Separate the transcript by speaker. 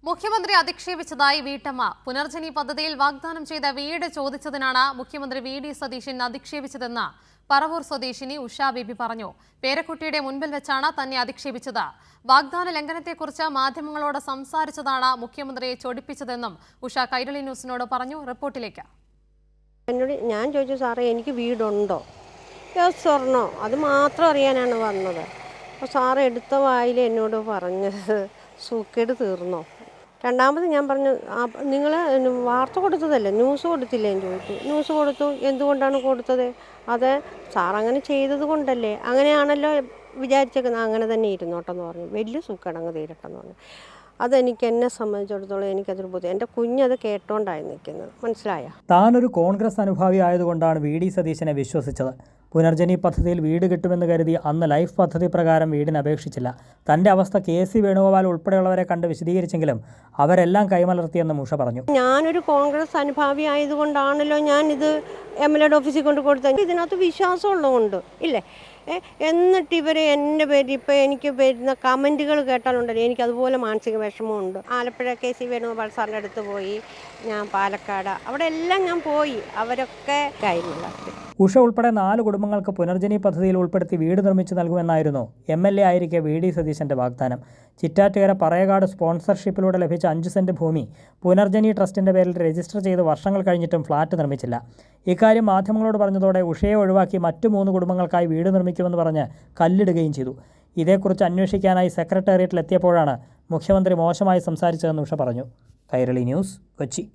Speaker 1: മുഖ്യമന്ത്രി അധിക്ഷേപിച്ചതായി വീട്ടമ്മ. പുനർജനി പദ്ധതിയിൽ വാഗ്ദാനം ചെയ്ത വീട് ചോദിച്ചതിനാണ് മുഖ്യമന്ത്രി വി.ഡി. സതീശൻ അധിക്ഷേപിച്ചതെന്ന് പറവൂർ സ്വദേശിനി ഉഷ ബേബി പറഞ്ഞു. പേരക്കുട്ടിയുടെ മുൻപിൽ വെച്ചാണ് തന്നെ അധിക്ഷേപിച്ചത്. വാഗ്ദാന ലംഘനത്തെക്കുറിച്ച് മാധ്യമങ്ങളോട് സംസാരിച്ചതാണ് മുഖ്യമന്ത്രിയെ ചൊടിപ്പിച്ചതെന്നും ഉഷ കൈരളി ന്യൂസിനോട് പറഞ്ഞു. റിപ്പോർട്ടിലേക്ക്.
Speaker 2: ഞാൻ ചോദിച്ചു, സാറേ എനിക്ക് വീടുണ്ടോ, സ്വർണ്ണോ, അത് മാത്രം അറിയാനാണ് വന്നത്. അപ്പോൾ സാറ് എടുത്ത വായിൽ എന്നോട് പറഞ്ഞത് സൂക്കേട് തീർന്നോ. രണ്ടാമത് ഞാൻ പറഞ്ഞു, നിങ്ങൾ വാർത്ത കൊടുത്തതല്ലേ, ന്യൂസ് കൊടുത്തില്ലേ എന്ന് ചോദിച്ചു. ന്യൂസ് കൊടുത്തു. എന്തുകൊണ്ടാണ് കൊടുത്തത്? അത് സാറങ്ങനെ ചെയ്തത് കൊണ്ടല്ലേ. അങ്ങനെയാണല്ലോ വിചാരിച്ചേക്കുന്നത്. അങ്ങനെ തന്നെ ഇരുന്നോട്ടെന്ന് പറഞ്ഞു. വലിയ സൂക്കേടങ്ങ് തീരട്ടെന്ന് പറഞ്ഞു. എന്നെ സംബന്ധിച്ചിടത്തോളം എനിക്കതൊരു ബുദ്ധി. എൻ്റെ കുഞ്ഞത് കേട്ടോണ്ടായി നിൽക്കുന്നത്. മനസ്സിലായോ?
Speaker 3: താനൊരു കോൺഗ്രസ് അനുഭാവി ആയതുകൊണ്ടാണ് വി.ഡി. സതീശനെ വിശ്വസിച്ചത്. പുനർജനി പദ്ധതിയിൽ വീട് കിട്ടുമെന്ന് കരുതി അന്ന് ലൈഫ് പദ്ധതി പ്രകാരം വീടിന് അപേക്ഷിച്ചില്ല. തൻ്റെ അവസ്ഥ കെ.സി. വേണുഗോപാൽ ഉൾപ്പെടെയുള്ളവരെ കണ്ട് വിശദീകരിച്ചെങ്കിലും അവരെല്ലാം കൈമലർത്തിയെന്ന് ഉഷ പറഞ്ഞു.
Speaker 2: ഞാനൊരു കോൺഗ്രസ് അനുഭാവി ആയതുകൊണ്ടാണല്ലോ ഞാനിത് MLA ഓഫീസിൽ കൊണ്ട് കൊടുത്തത്. ഇതിനകത്ത് വിശ്വാസമുള്ളതുകൊണ്ട് ഇല്ലേ. എന്നിട്ട് ഇവർ എൻ്റെ പേര് ഇപ്പോൾ എനിക്ക് വരുന്ന കമൻറ്റുകൾ കേട്ടാലുണ്ടല്ലോ, എനിക്കതുപോലെ മാനസിക വിഷമമുണ്ട്. ആലപ്പുഴ കെ.സി. വേണുഗോപാൽ സാറിൻ്റെ അടുത്ത് പോയി, ഞാൻ പാലക്കാട്, അവിടെ എല്ലാം ഞാൻ പോയി. അവരൊക്കെ കൈമലർത്തി.
Speaker 3: ഉഷ ഉൾപ്പെടെ 4 കുടുംബങ്ങൾക്ക് പുനർജനി പദ്ധതിയിൽ ഉൾപ്പെടുത്തി വീട് നിർമ്മിച്ചു നൽകുമെന്നായിരുന്നു MLA ആയിരിക്കെ വി.ഡി. സതീശൻ്റെ വാഗ്ദാനം. ചിറ്റാറ്റുകര പറയകാട് സ്പോൺസർഷിപ്പിലൂടെ ലഭിച്ച 5 സെന്റ് ഭൂമി പുനർജനി ട്രസ്റ്റിൻ്റെ പേരിൽ രജിസ്റ്റർ ചെയ്ത് വർഷങ്ങൾ കഴിഞ്ഞിട്ടും ഫ്ളാറ്റ് നിർമ്മിച്ചില്ല. ഇക്കാര്യം മാധ്യമങ്ങളോട് പറഞ്ഞതോടെ ഉഷയെ ഒഴിവാക്കി മറ്റു 3 കുടുംബങ്ങൾക്കായി വീട് നിർമ്മിക്കുമെന്ന് പറഞ്ഞ് കല്ലിടുകയും ചെയ്തു. ഇതേക്കുറിച്ച് അന്വേഷിക്കാനായി സെക്രട്ടേറിയറ്റിലെത്തിയപ്പോഴാണ് മുഖ്യമന്ത്രി മോശമായി സംസാരിച്ചതെന്ന് ഉഷ പറഞ്ഞു. കൈരളി ന്യൂസ്, കൊച്ചി.